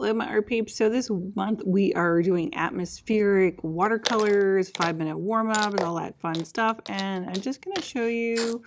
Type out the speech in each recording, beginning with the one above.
Hello, my art peeps. So this month we are doing atmospheric watercolors, 5-minute warm-up, all that fun stuff. And I'm just going to show you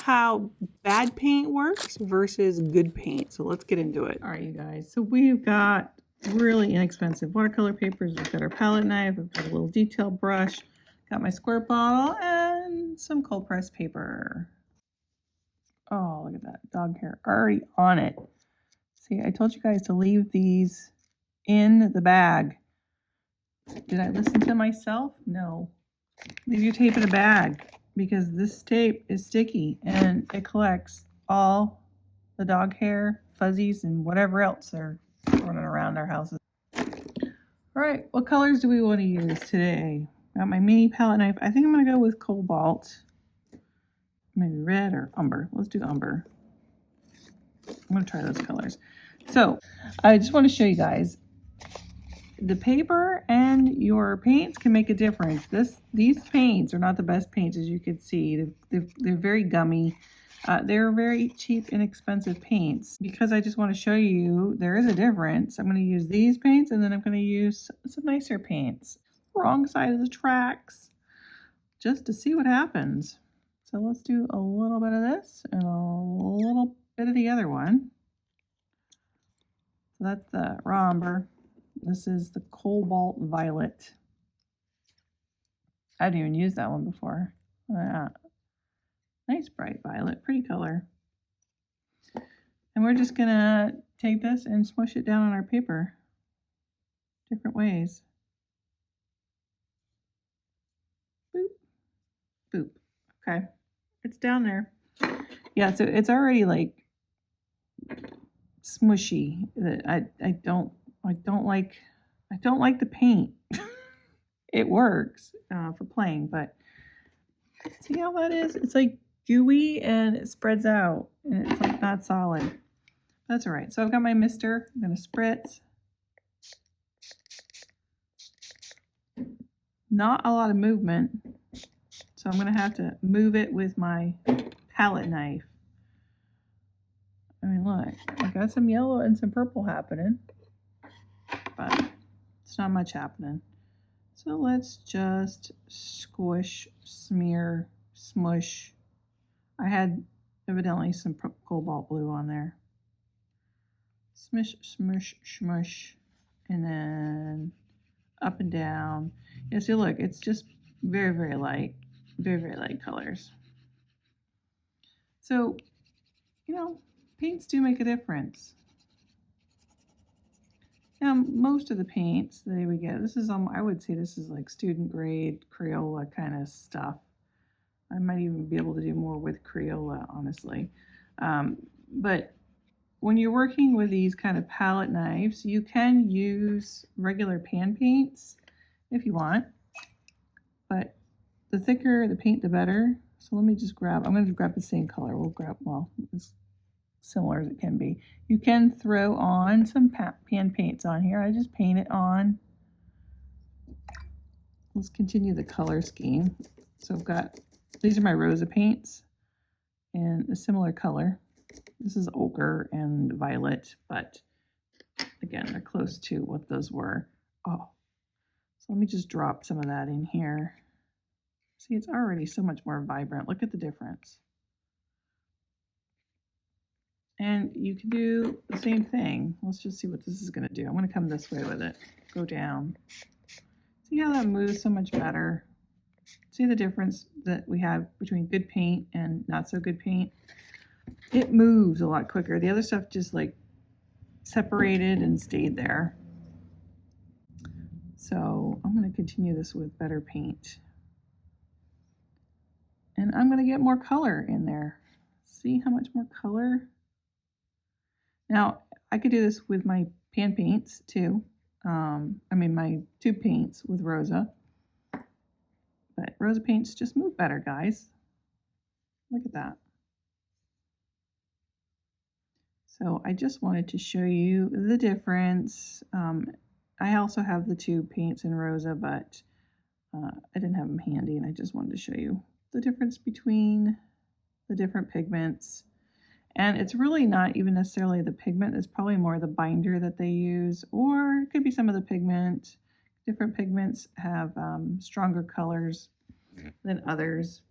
how bad paint works versus good paint. So let's get into it. All right, you guys. So we've got really inexpensive watercolor papers. We've got our palette knife. We've got a little detail brush. Got my squirt bottle and some cold pressed paper. Oh, look at that dog hair already on it. See, I told you guys to leave these in the bag. Did I listen to myself? No. Leave your tape in a bag because this tape is sticky and it collects all the dog hair, fuzzies, and whatever else are running around our houses. All right, what colors do we want to use today? Got my mini palette knife. I think I'm going to go with cobalt. Maybe red or umber. Let's do umber. I'm going to try those colors. So I just want to show you guys the paper and your paints can make a difference. These paints are not the best paints, as you can see. They're very gummy. They're very cheap, inexpensive paints. Because I just want to show you there is a difference, I'm going to use these paints and then I'm going to use some nicer paints. Wrong side of the tracks, just to see what happens. So let's do a little bit of this and a little bit of the other one. So that's the raw umber. This is the cobalt violet. I didn't even use that one before. Nice bright violet, pretty color. And we're just gonna take this and smush it down on our paper different ways. Boop, boop. Okay, it's down there. Yeah, so it's already like smushy. I don't like the paint. It works for playing, but see how that is? It's like gooey and it spreads out and it's like not solid. That's all right. So I've got my mister. I'm going to spritz. Not a lot of movement, so I'm going to have to move it with my palette knife. I mean, look, I got some yellow and some purple happening, but it's not much happening. So let's just squish, smear, smush. I had evidently some cobalt blue on there. Smush, smush, smush, and then up and down. Yeah, see, look, it's just very, very light colors. So, you know, paints do make a difference. Now, most of the paints that we get, this is, I would say this is like student grade Crayola kind of stuff. I might even be able to do more with Crayola, honestly. But when you're working with these kind of palette knives, you can use regular pan paints if you want. But the thicker the paint, the better. So let me just grab, I'm going to grab the same color. We'll grab, well, it's similar as it can be. You can throw on some pan paints on here. I just paint it on. Let's continue the color scheme. So I've got, these are my Rosa paints in a similar color. This is ochre and violet, but again, they're close to what those were. Oh, so let me just drop some of that in here. See, it's already so much more vibrant. Look at the difference. And you can do the same thing. Let's just see what this is going to do. I'm going to come this way with it. Go down. See how that moves so much better? See the difference that we have between good paint and not so good paint? It moves a lot quicker. The other stuff just like separated and stayed there. So I'm going to continue this with better paint. And I'm going to get more color in there. See how much more color? Now, I could do this with my pan paints too. My tube paints with Rosa. But Rosa paints just move better, guys. Look at that. So I just wanted to show you the difference. I also have the tube paints in Rosa, but I didn't have them handy, and I just wanted to show you the difference between the different pigments. And it's really not even necessarily the pigment, it's probably more the binder that they use, or it could be some of the pigment. Different pigments have stronger colors than others.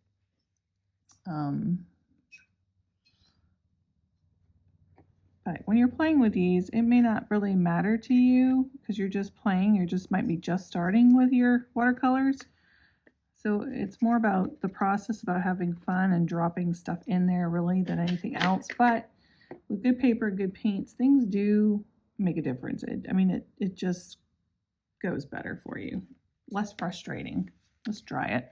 But when you're playing with these, it may not really matter to you because you're just playing. You just might be just starting with your watercolors. So it's more about the process, about having fun and dropping stuff in there really than anything else. But with good paper, good paints, things do make a difference. It just goes better for you. Less frustrating. Let's dry it.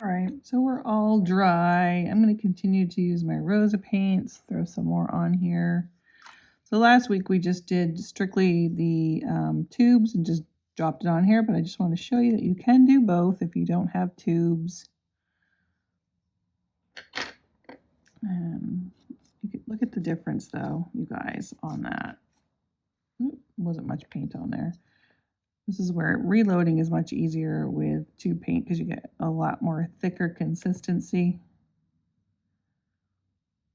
All right, so we're all dry. I'm going to continue to use my Rosa paints, throw some more on here. So last week we just did strictly the tubes and just dropped it on here, but I just want to show you that you can do both if you don't have tubes. You can look at the difference though, you guys, on that. Wasn't much paint on there. This is where reloading is much easier with tube paint because you get a lot more thicker consistency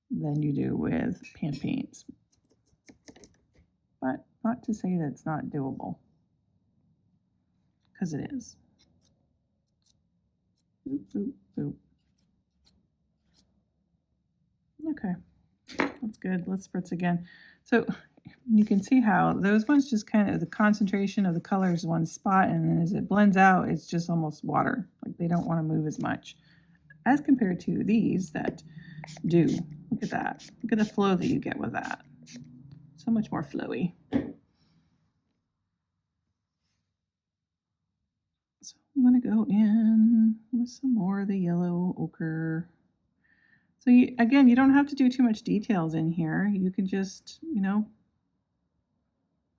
than you do with pan paints. But not to say that it's not doable, because it is. Boop, boop, boop. Okay, that's good. Let's spritz again. So you can see how those ones just kind of, the concentration of the colors one spot, and then as it blends out, it's just almost water. Like they don't want to move as much as compared to these that do. Look at that. Look at the flow that you get with that. So much more flowy. So I'm going to go in with some more of the yellow ochre. So again, you don't have to do too much details in here. You can just,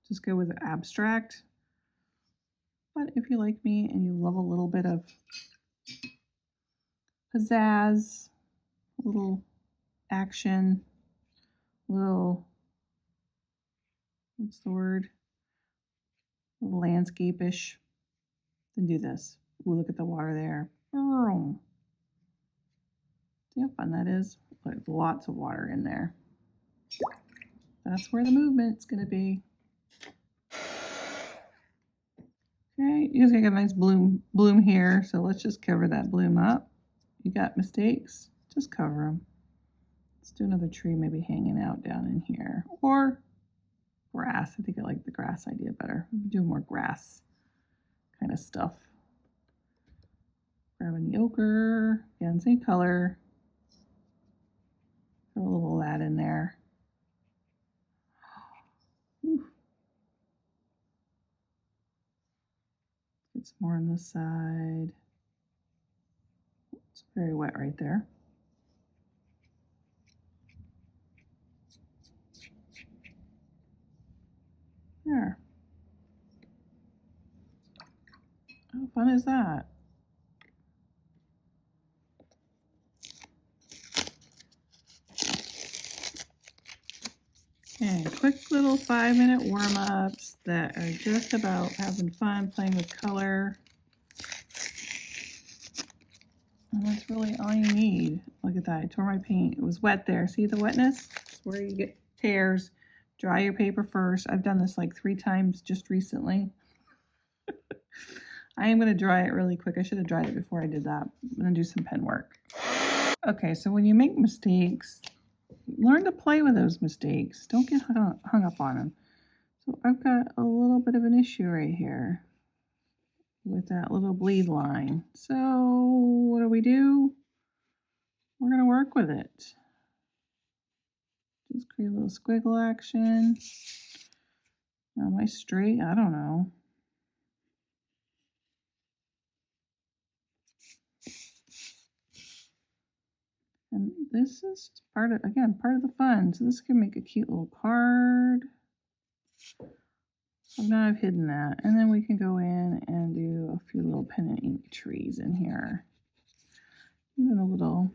just go with abstract. But if you're like me and you love a little bit of pizzazz, a little action, a little, what's the word? A little landscape-ish, then do this. Ooh, look at the water there. See how fun that is? Like lots of water in there. That's where the movement's going to be. Okay, you guys got a nice bloom here, so let's just cover that bloom up. You got mistakes, just cover them. Let's do another tree maybe hanging out down in here, or grass. I think I like the grass idea better. Do more grass kind of stuff. Grabbing the ochre, again, same color. Throw a little of that in there. Get some more on this side. It's very wet right there. There. How fun is that? Okay, quick little 5-minute warm-ups that are just about having fun, playing with color. And that's really all you need. Look at that, I tore my paint. It was wet there. See the wetness? It's where you get tears. Dry your paper first. I've done this like 3 times just recently. I am going to dry it really quick. I should have dried it before I did that. I'm going to do some pen work. Okay, so when you make mistakes, learn to play with those mistakes. Don't get hung up on them. So I've got a little bit of an issue right here with that little bleed line. So what do? We're going to work with it. Just create a little squiggle action. Now, am I straight? I don't know. And this is part of the fun. So this can make a cute little card. So now I've hidden that. And then we can go in and do a few little pen and ink trees in here. Even a little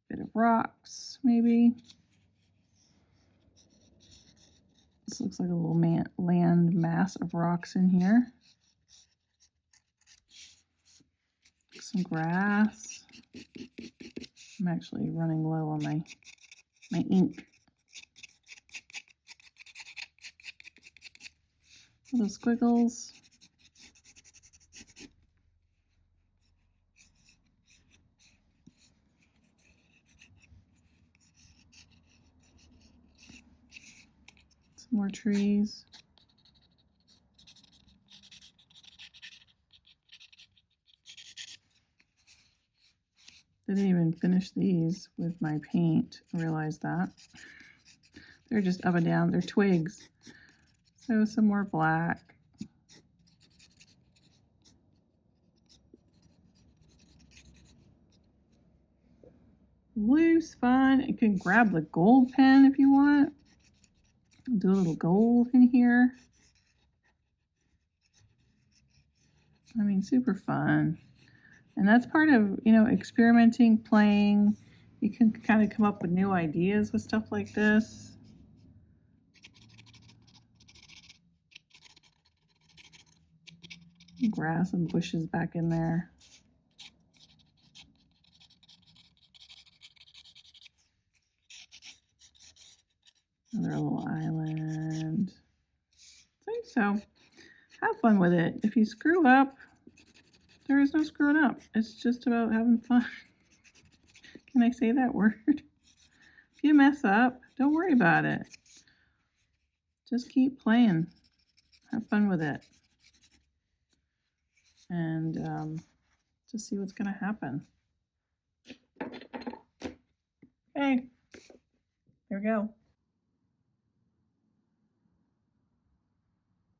bit of rocks, maybe. This looks like a little land mass of rocks in here. Some grass. I'm actually running low on my my ink. Little squiggles. Some more trees. Didn't even finish these with my paint. I realized that. They're just up and down. They're twigs. So some more black. Blue's fun. You can grab the gold pen if you want. Do a little gold in here. I mean, super fun. And that's part of, you know, experimenting, playing. You can kind of come up with new ideas with stuff like this. Grass and bushes back in there. Another little island. So have fun with it. If you screw up, there is no screwing up. It's just about having fun. Can I say that word? If you mess up, don't worry about it. Just keep playing. Have fun with it. And just see what's going to happen. Okay. There we go.